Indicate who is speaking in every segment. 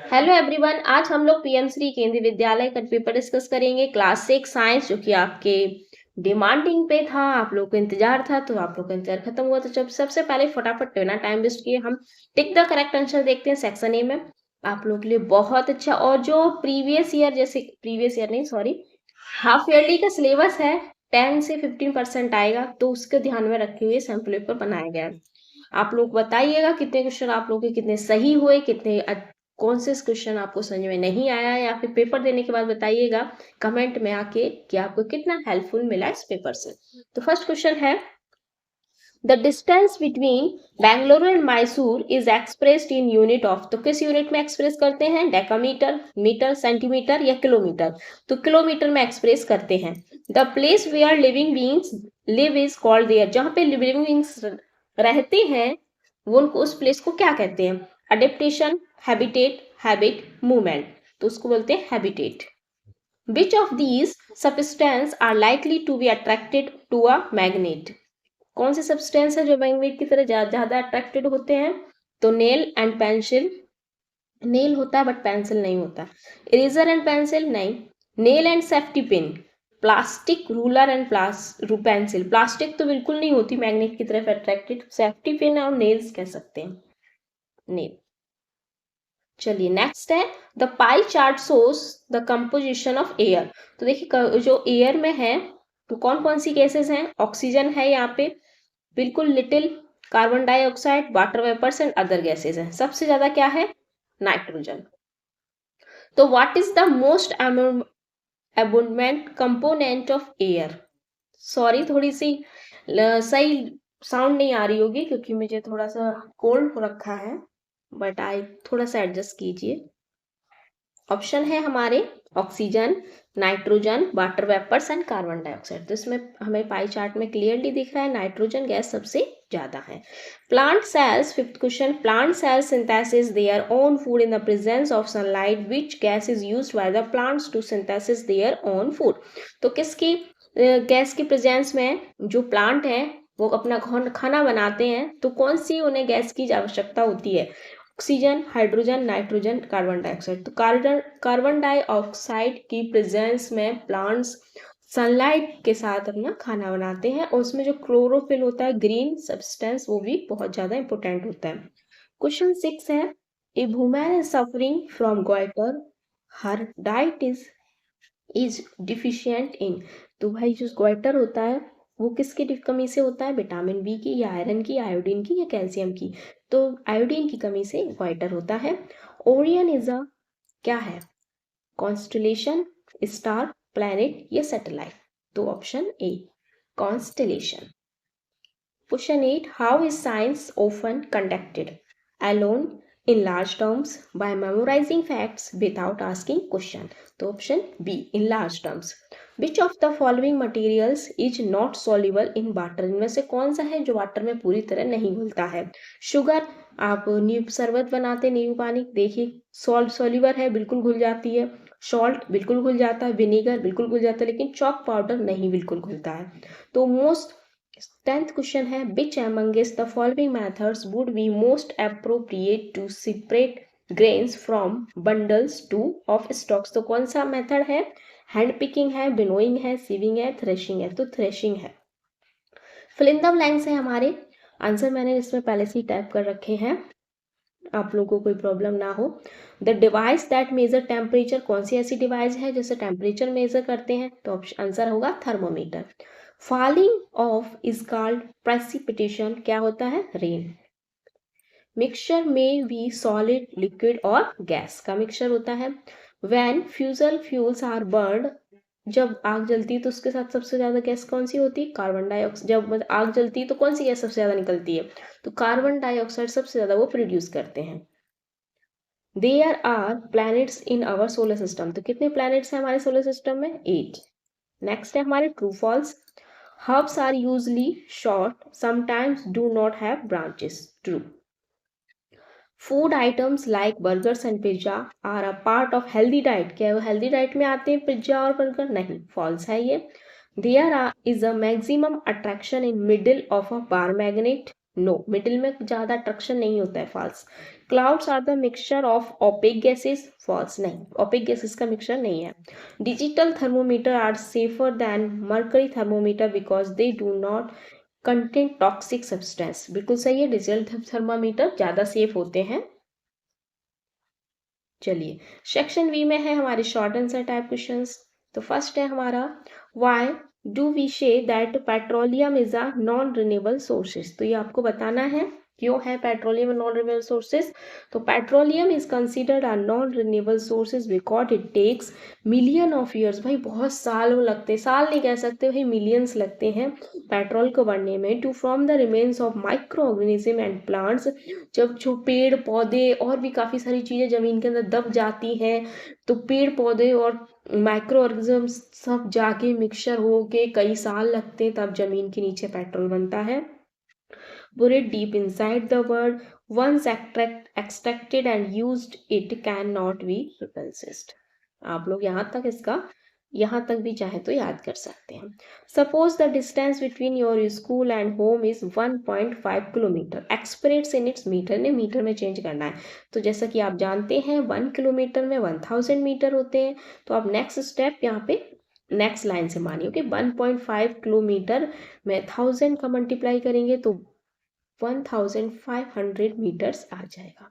Speaker 1: Hello everyone, आज हम लोग पीएम श्री केंद्रीय विद्यालय का पेपर डिस्कस करेंगे क्लास 6 साइंस, जो कि आपके डिमांडिंग पे था। आप लोग को इंतजार था, तो आप लोग का इंतजार खत्म हुआ। तो जब सबसे पहले फटाफट बिना टाइम वेस्ट किए हम टिक द करेक्ट आंसर देखते हैं सेक्शन ए में। आप लोग के लिए बहुत अच्छा, और जो प्रीवियस ईयर, जैसे प्रीवियस ईयर नहीं सॉरी, हाफ ईयरली का सिलेबस है 10 से 15% आएगा, तो उसके ध्यान में रखे हुए सैंपल पेपर बनाया गया है। आप लोग बताइएगा कितने क्वेश्चन आप लोग के कितने सही हुए, कितने कौन से क्वेश्चन आपको समझ में नहीं आया, या फिर पेपर देने के बाद बताइएगा कमेंट में आके कि आपको कितना हेल्पफुल मिला इस पेपर से। तो फर्स्ट क्वेश्चन है, the distance between Bengaluru and Mysore is expressed in unit of. तो किस यूनिट में एक्सप्रेस करते हैं? डेकामीटर, मीटर, सेंटीमीटर या किलोमीटर? तो किलोमीटर में एक्सप्रेस करते हैं। The place where living beings live is called there. जहां पे लिविंग बींग्स रहते हैं वो उनको उस प्लेस को क्या कहते हैं? Adaptation, habitat, habit, movement. तो उसको बोलते हैं habitat. Which of these substance are likely to be attracted to a magnet? कौन से सब्सटेंस है जो मैग्नेट की तरह ज्यादा अट्रैक्टेड होते हैं? तो नेल एंड पेंसिल। नेल होता है बट पेंसिल नहीं होता। इरेजर एंड पेंसिल नहीं। Nail and safety pin. Plastic, ruler and pencil. Plastic तो बिल्कुल नहीं होती मैग्नेट की तरफ अट्रैक्टेड। सेफ्टी पिन और नेल्स कह सकते हैं, नेल। चलिए नेक्स्ट है, the pie chart shows the composition of air. तो देखिए जो एयर में है तो कौन कौन सी गैसेस हैं? ऑक्सीजन है यहाँ पे, बिल्कुल little, carbon dioxide, water vapours and other gases हैं। सबसे ज्यादा क्या है? नाइट्रोजन। तो what is the most abundant component of air? Sorry, थोड़ी सी सही साउंड नहीं आ रही होगी क्योंकि मुझे थोड़ा सा कोल्ड हो रखा है, बट आई थोड़ा सा एडजस्ट कीजिए। ऑप्शन है हमारे oxygen, nitrogen, water vapours and carbon dioxide. तो इसमें हमें पाई चार्ट में क्लियरली दिख रहा है नाइट्रोजन गैस सबसे ज्यादा है। Plant cells, fifth question, plant cells synthesis their own food in the presence of sunlight, which gas is used by the plants to synthesis their own food? तो किसकी gas की presence में जो plant है वो अपना खाना बनाते हैं, तो कौन सी उन्हें गैस की आवश्यकता होती है? Oxygen, hydrogen, nitrogen, carbon dioxide. तो कार्बन डाइऑक्साइड की प्रेजेंस में प्लांट्स सनलाइट के साथ अपना खाना बनाते हैं, और उसमें जो क्लोरोफिल होता है, ग्रीन सब्सटेंस, वो भी बहुत ज्यादा इंपॉर्टेंट होता है। क्वेश्चन 6 है, a woman is suffering from goitre, her diet is deficient in. तो भाई जो गोइटर होता है वो किसकी कमी से होता है? विटामिन बी की, या आयरन की, आयोडीन की, या कैल्शियम की? तो आयोडीन की कमी से गोइटर होता है। ओरियन इज अ क्या है? कॉन्स्टलेशन, स्टार, प्लैनेट या सैटेलाइट? तो option A, constellation. Question 8, how is science often conducted? Alone, in large terms, by memorizing facts without asking question? तो option B, in large terms. Which of the following materials is not soluble in water? इनमें से कौन सा है जो water में पूरी तरह नहीं घुलता है? शुगर, आप नींबू शरबत बनाते हैं, नींबू पानी, देखिए सॉल्युबल है, बिल्कुल घुल जाती है। सॉल्ट बिल्कुल घुल जाता है, विनेगर बिल्कुल घुल जाता है, लेकिन चॉक पाउडर नहीं बिल्कुल घुलता है। तो मोस्ट 10th क्वेश्चन है, which amongst the following methods would be most appropriate to separate grains from bundles to of stocks? तो कौन सा मेथड है? हैंड पिकिंग है, विनोइंग है, सीविंग है, थ्रेशिंग है? तो थ्रेशिंग है। फिल इन द ब्लैंक्स है हमारे आंसर, मैंने इसमें पहले से ही टाइप कर रखे हैं, आप लोगों को कोई प्रॉब्लम ना हो। The device that measure temperature, कौन सी ऐसी डिवाइस है जिससे टेम्परेचर मेजर करते हैं? तो आंसर होगा thermometer. Falling of is called precipitation, क्या होता है? रेन। मिक्सचर में भी सॉलिड, लिक्विड और गैस का मिक्सचर होता है। व्हेन फ्यूजल फ्यूल्स आर बर्न्ड, जब आग जलती है तो उसके साथ सबसे ज्यादा गैस कौन सी होती है? Carbon dioxide. जब आग जलती है तो कौन सी गैस सबसे ज्यादा निकलती है? तो कार्बन डाइऑक्साइड सबसे ज्यादा वो प्रोड्यूस करते हैं। There are planets in our solar system, तो कितने प्लैनेट्स हैं हमारे सोलर सिस्टम में? 8। नेक्स्ट है हमारे true false, herbs are usually short, sometimes do not have branches. True. Food items like burgers and pizza are a part of healthy diet, क्या वो healthy diet में आते हैं पिज्जा और बर्गर? नहीं, फॉल्स है ये। There is a maximum attraction in middle of a bar magnet, no, middle में ज़्यादा अट्रैक्शन नहीं होता है, false. Clouds are the mixture of opaque gases, false, नहीं, ओपेक गैसेस का मिक्सचर नहीं है। Digital thermometer are safer than mercury thermometer because they do not contain toxic substance, बिल्कुल सही है, डिजिटल थर्मामीटर ज़्यादा सेफ होते हैं। चलिए, सेक्शन वी में है हमारे शॉर्ट आंसर टाइप क्वेश्चंस। तो फर्स्ट है हमारा, why do we say that petroleum is a non renewable sources. तो ये आपको बताना है क्यों है पेट्रोलियम नॉन रिन्यूएबल सोर्सेज। तो petroleum is considered a non renewable sources because it takes million of years, भाई बहुत सालों लगते, साल नहीं कह सकते भाई, मिलियंस लगते हैं पेट्रोल को बनने में, to from the remains of microorganism and plants. जब जो पेड़ पौधे और भी काफ़ी सारी चीज़ें ज़मीन के अंदर दब जाती हैं, तो पेड़ पौधे और माइक्रो ऑर्गेनिज्म सब जाके मिक्सचर हो के कई साल लगते हैं, तब ज़मीन के नीचे पेट्रोल बनता है। Buried deep inside the world, once extracted and used, it cannot be repulsed। आप लोग यहाँ तक भी चाहे तो याद कर सकते हैं। Suppose the distance between your school and home is 1.5 kilometre, express in its metre, ने मीटर में चेंज करना है। तो जैसा कि आप जानते हैं 1 किलोमीटर में 1000 मीटर होते हैं। तो आप नेक्स्ट स्टेप यहाँ पे नेक्स्ट लाइन से मानिए कि 1.5 किलोमीटर में 1000 का मल्टीप्लाई करेंगे तो 1500 मीटर्स आ जाएगा।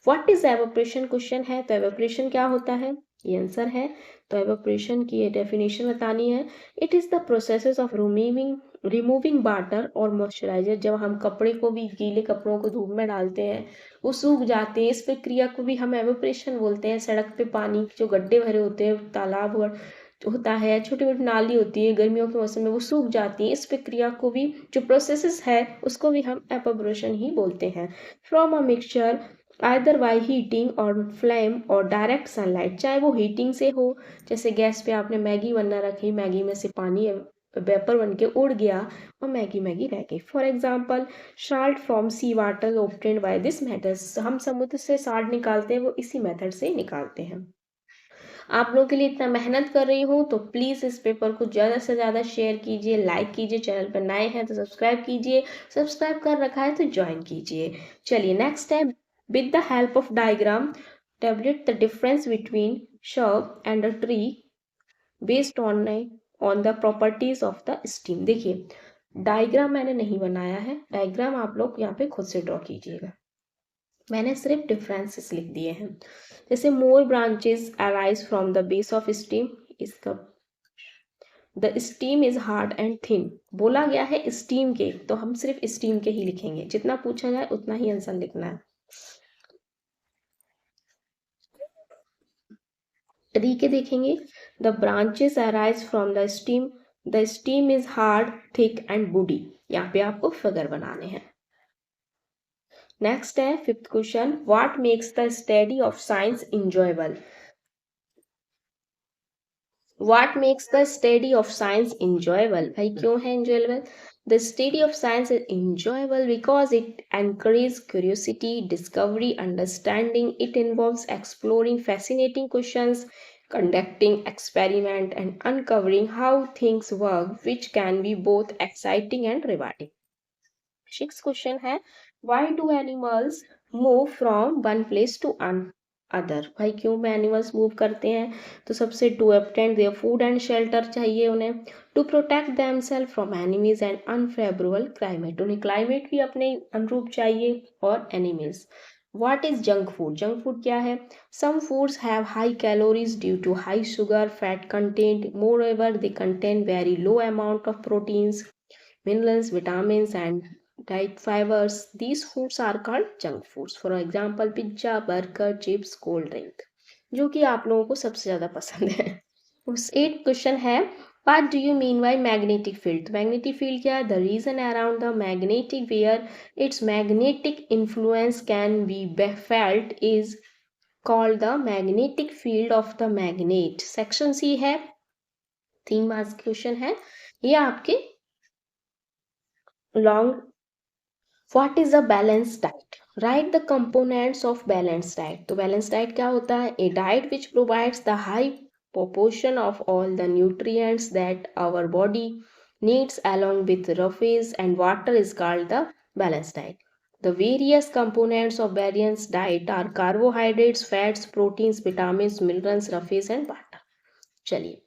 Speaker 1: व्हाट इज एवोपरेशन क्वेश्चन है, तो एवोपरेशन क्या होता है, ये आंसर है। तो एवोपरेशन की ये डेफिनेशन बतानी है। It is the process of removing water और मॉइस्चराइजर। जब हम कपड़े को भी, गीले कपड़ों को धूप में डालते हैं, वो सूख जाते हैं, इस प्रक्रिया को भी हम एवोपरेशन बोलते हैं। सड़क पे पानी जो गड्ढे भरे होते हैं, तालाब और होता है, छोटी मोटी नाली होती है, गर्मियों के मौसम में वो सूख जाती है, इस प्रक्रिया को भी, जो प्रोसेसेस है उसको भी हम एवोपरेशन ही बोलते हैं। From a mixture either by heating और फ्लेम और डायरेक्ट सनलाइट, चाहे वो हीटिंग से हो, जैसे गैस पे आपने मैगी बनना रखी, मैगी में से पानी वेपर बन के उड़ गया और मैगी रह गई। For example, salt from sea water obtained by this method, हम समुद्र से साल्ट निकालते हैं, वो इसी मेथड से निकालते हैं। आप लोगों के लिए इतना मेहनत कर रही हूँ, तो प्लीज़ इस पेपर को ज़्यादा से ज़्यादा शेयर कीजिए, लाइक कीजिए, चैनल पर नए हैं तो सब्सक्राइब कीजिए, सब्सक्राइब कर रखा है तो ज्वाइन कीजिए। चलिए नेक्स्ट है, with the help of diagram tabulate the difference between shrub and a tree based on the properties of the steam. देखिए, डायग्राम मैंने नहीं बनाया है, डायग्राम आप लोग यहाँ पे खुद से ड्रॉ कीजिएगा, मैंने सिर्फ डिफरेंसेस लिख दिए हैं। जैसे more branches arise from the base of stem, इसका the stem is hard and thin, बोला गया है स्टीम के, तो हम सिर्फ स्टीम के ही लिखेंगे, जितना पूछा जाए उतना ही आंसर लिखना है। ट्री के देखेंगे, the branches arise from the stem is hard thick and woody, यहाँ पे आपको फिगर बनाने हैं। नेक्स्ट है fifth question, what makes the study of science enjoyable. What makes the study of science enjoyable? भाई क्यों है enjoyable? The study of science is enjoyable because it encourages curiosity, discovery, understanding. It involves exploring fascinating questions, conducting experiment, and uncovering how things work, which can be both exciting and rewarding. Sixth question है, why do animals move from one place to other. भाई क्यों में animals move करते हैं, तो सबसे to obtain their food and shelter चाहिए उन्हें, to protect themselves from enemies and unfavourable climate, उन्हें क्लाइमेट भी अपने अनुरूप चाहिए और enemies. What is junk food, junk food क्या है, some foods have high calories due to high sugar fat content, moreover they contain very low amount of proteins, minerals, vitamins, and diet fibers. These foods are called junk foods. For example, pizza, burger, chips, cold drink. जो कि आप लोगों को सबसे ज़्यादा पसंद है। उस 8 क्वेश्चन है, what do you mean by magnetic field? Magnetic field क्या है? The region around the magnetic where its magnetic influence can be felt is called the magnetic field of the magnet. Section C है, 3 marks question है ये आपके long. What is a balanced diet? Write the components of balanced diet. तो balanced diet क्या होता है? A diet which provides the high proportion of all the nutrients that our body needs along with roughage and water is called the balanced diet. The various components of balanced diet are carbohydrates, fats, proteins, vitamins, minerals, roughies and water. चलिए,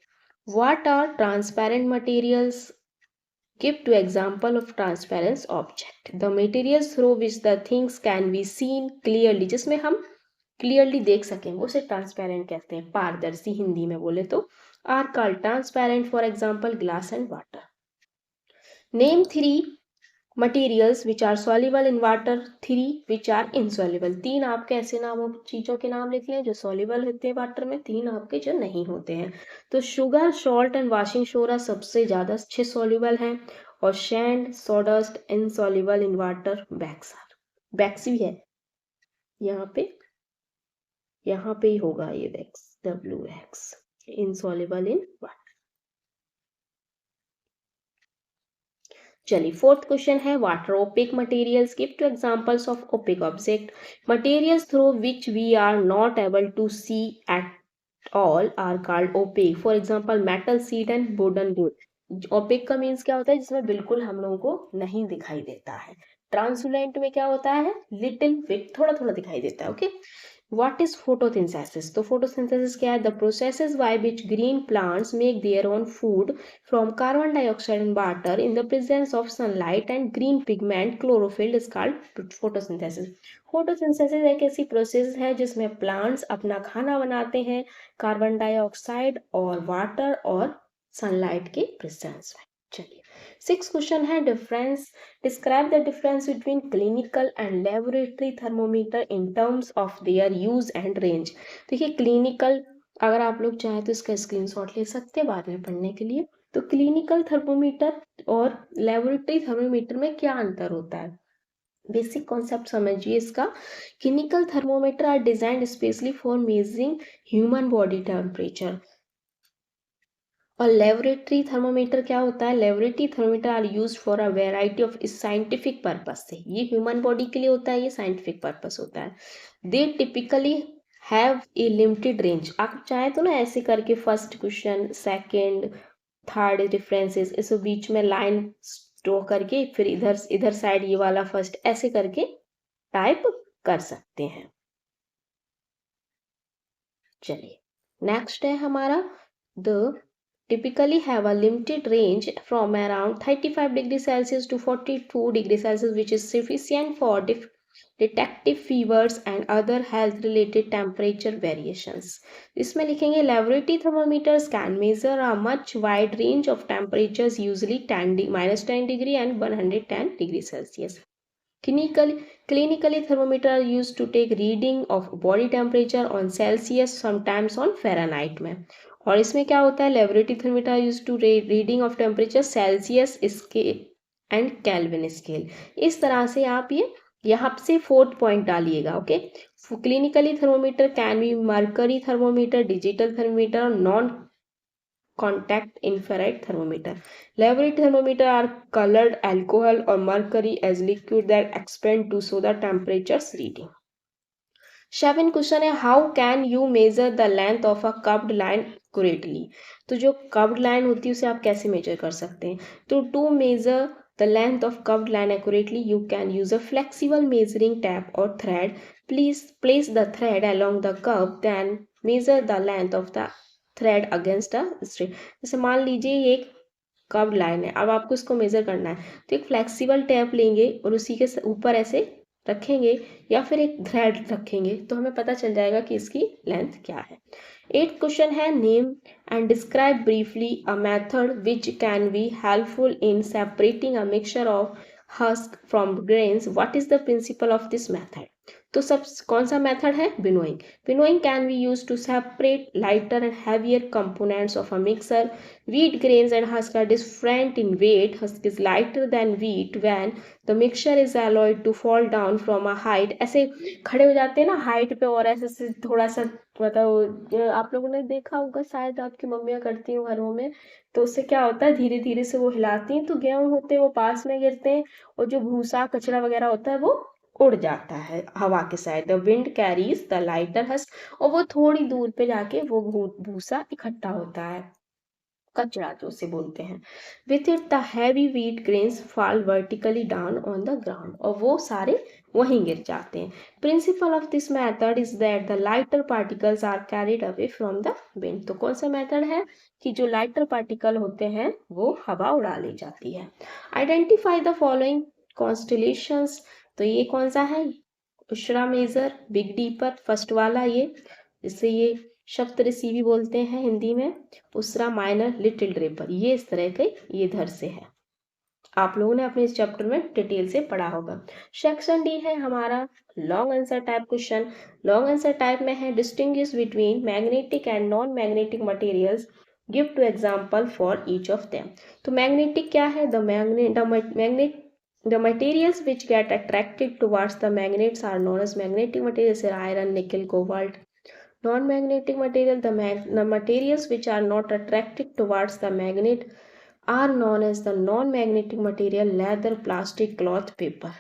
Speaker 1: what are transparent materials? Give to example of transparent object. The materials through which the things can be seen clearly, जिसमें हम clearly देख सकें, वो उसे transparent कहते हैं, पारदर्शी हिंदी में बोले तो, are called transparent, for example glass and water. Name 3 materials which are soluble in water, 3 which are insoluble. 3 आपके ऐसे नामों चीजों के नाम लिख लें जो सॉल्युबल होते हैं वाटर में, 3 आपके जो नहीं होते हैं. तो sugar, salt and washing soda सबसे ज्यादा अच्छे सॉल्युबल हैं, और sand, sawdust insoluble in water. Wax भी है यहाँ पे ही होगा ये wax, WX, insoluble in water. चलिए, फोर्थ क्वेश्चन है water opaque materials. Give two examples of opaque object. Materials through which we are not able to see at all are called opaque. For example metal sheet and wooden good. Opaque का means क्या होता है? जिसमें बिल्कुल हम लोगों को नहीं दिखाई देता है. ट्रांसपेरेंट में क्या होता है? लिटिल बिट, थोड़ा थोड़ा दिखाई देता है. ओके. What is photosynthesis? तो photosynthesis क्या है? The processes by which green plants make their own food from carbon dioxide and water in the presence of sunlight and green pigment chlorophyll is called photosynthesis. Photosynthesis एक ऐसी process है जिसमें plants अपना खाना बनाते हैं कार्बन डाइऑक्साइड और water और सनलाइट के प्रेजेंस में. चलिए, 6 क्वेश्चन है difference. Describe the difference between clinical and laboratory thermometer in terms of their use and range. देखिए, क्लिनिकल, अगर आप लोग चाहें तो इसका स्क्रीनशॉट ले सकते हैं बाद में पढ़ने के लिए. तो क्लिनिकल थर्मोमीटर और लेबोरेटरी थर्मोमीटर में क्या अंतर होता है? बेसिक कॉन्सेप्ट समझिए इसका. Clinical thermometer are designed specially for measuring human body temperature. और लेबोरेटरी थर्मोमीटर क्या होता है? Laboratory thermometer are used for a variety of scientific purpose से. ये ह्यूमन बॉडी के लिए होता है, ये साइंटिफिक पर्पस होता है. दे typically have a limited range. आप चाहे तो ना ऐसे करके first question, second, third references, इस बीच में लाइन ड्रॉ करके फिर इधर इधर साइड ये वाला फर्स्ट, ऐसे करके टाइप कर सकते हैं. चलिए, नेक्स्ट है हमारा the typically have a limited range from around 35 degrees Celsius to 42 degrees Celsius, which is sufficient for detective fevers and other health related temperature variations. इसमें लिखेंगे laboratory thermometers can measure a much wide range of temperatures, usually -10 degree and 110 degrees Celsius. Clinically, thermometer are used to take reading of body temperature on Celsius, sometimes on Fahrenheit में. और इसमें क्या होता है? Laboratory thermometer use to reading of temperature Celsius scale and Kelvin scale. इस तरह से आप ये यहाँ से 4th पॉइंट डालिएगा. Okay. Clinically thermometer can be mercury thermometer, digital thermometer और non contact infrared thermometer. Laboratory thermometer are colored alcohol or mercury as liquid that expand to show the temperatures reading. 7 question है how can you major the length of a curved line accurately. तो जो curved line होती है उसे आप कैसे major कर सकते हैं? तो to measure the length of curved line accurately you can use a flexible measuring tape और thread. Please place the thread along the curve, then measure the length of the thread against a string. जैसे मान लीजिए ये एक curved line है, अब आपको इसको मेजर करना है, तो एक फ्लेक्सिबल टैप लेंगे और उसी के ऊपर ऐसे रखेंगे या फिर एक थ्रेड रखेंगे तो हमें पता चल जाएगा कि इसकी लेंथ क्या है. 8th क्वेश्चन है name and describe briefly a method which can be helpful in separating a mixture of husk from grains. What is the principle of this method? तो सब कौन सा मेथड है? Winnowing. Winnowing can be use to separate lighter and heavier components of a mixer. Wheat grains and husk are different in weight. Husk is lighter than wheat when the mixture is allowed to fall down from a height. ऐसे खड़े हो जाते हैं ना height पे और ऐसे से थोड़ा सा, मतलब आप लोगों ने देखा होगा शायद, आपकी मम्मियाँ करती हैं घरों में. तो उससे क्या होता है, धीरे धीरे से वो हिलाती हैं तो गेहूं होते हैं वो पास में गिरते हैं और जो भूसा कचरा वगैरह होता है वो उड़ जाता है हवा के साथ. The wind carries the lighter husk, और वो थोड़ी दूर पे जाके वो भूसा इकट्ठा होता है. कचरा जो उसे बोलते हैं। With it the heavy wheat grains fall vertically down on the ground, और वो सारे वहीं गिर जाते हैं। Principle of this method is that the lighter particles are carried away from the wind. तो कौन सा मेथड है कि जो लाइटर पार्टिकल होते हैं वो हवा उड़ा ले जाती है। Identify the following constellations. तो ये कौन सा है, उशरा मेजर, बिग डीपर, फर्स्ट वाला ये, जिसे ये सप्तऋषि भी बोलते हैं हिंदी में, उसरा माइनर, लिटिल ड्रेपर, ये इस तरह के ये इधर से है। आप लोगों ने अपने इस चैप्टर में डिटेल से पढ़ा होगा। सेक्शन डी है हमारा long answer type question. Long answer type में है distinguish between magnetic and non magnetic materials, give two example for each of them. तो मैग्नेटिक क्या है, the materials which get attracted towards the magnets are known as magnetic materials, iron, nickel, cobalt. Non-magnetic material, the materials which are not attracted towards the magnet are known as the non-magnetic material, leather, plastic, cloth, paper.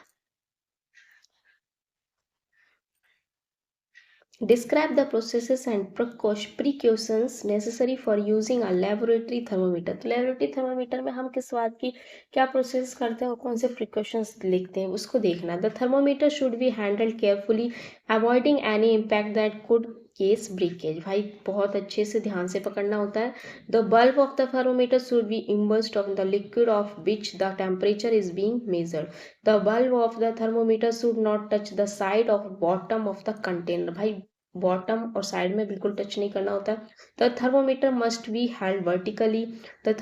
Speaker 1: Describe the processes and precautions necessary for using a laboratory thermometer. तो laboratory thermometer में हम किस बात की क्या process करते हैं और कौन से precautions लिखते हैं उसको देखना। The thermometer should be handled carefully, avoiding any impact that could cause breakage. भाई बहुत अच्छे से ध्यान से पकड़ना होता है। The bulb of the thermometer should be immersed in the liquid of which the temperature is being measured. The bulb of the thermometer should not touch the side of bottom of the container. भाई bottom और side में बिल्कुल touch नहीं करना होता। The thermometer must be held vertically. The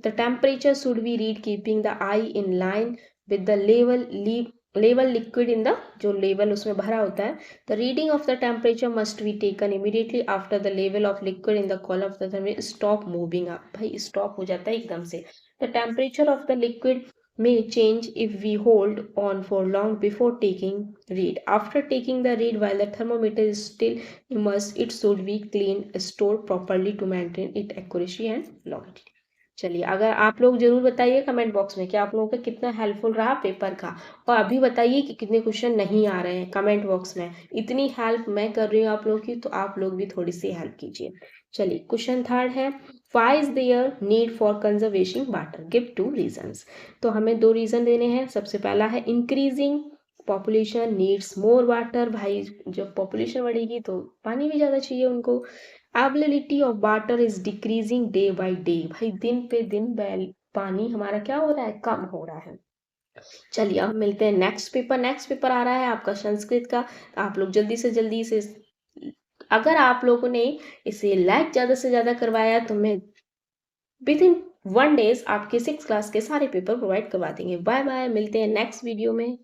Speaker 1: temperature should be read keeping the I in line with the level liquid in the, जो level उसमें भरा होता है। The reading of the temperature must be taken immediately after the level of liquid in the column of the thermometer stop moving up. भाई stop हो जाता है एकदम से। The temperature of the liquid may change if we hold on for long before taking read. After taking the read, while the thermometer is still immersed, it should be cleaned, stored properly to maintain its accuracy and longevity. चलिए, अगर आप लोग जरूर बताइए comment box में कि आप लोगों का कितना हेल्पफुल रहा पेपर का, और अभी बताइए कि कितने क्वेश्चन नहीं आ रहे हैं कमेंट बॉक्स में। इतनी हेल्प मैं कर रही हूँ आप लोगों की, तो आप लोग भी थोड़ी सी हेल्प कीजिए। चलिए, क्वेश्चन थर्ड है, Why is there need for conservation water? Give 2 reasons. तो हमें 2 रीजन देने हैं। सबसे पहला है increasing population needs more water. भाई जब पॉपुलेशन बढ़ेगी तो पानी भी ज़्यादा चाहिए उनको। Availability of water is decreasing day by day. भाई दिन पे दिन पानी हमारा क्या हो रहा है, कम हो रहा है। चलिए अब मिलते हैं नेक्स्ट पेपर। नेक्स्ट पेपर आ रहा है आपका संस्कृत का। आप लोग जल्दी से जल्दी से, अगर आप लोगों ने इसे लाइक ज़्यादा से ज़्यादा करवाया तो मैं विद इन 1 डेज आपके 6 क्लास के सारे पेपर प्रोवाइड करवा देंगे। बाय बाय, मिलते हैं नेक्स्ट वीडियो में।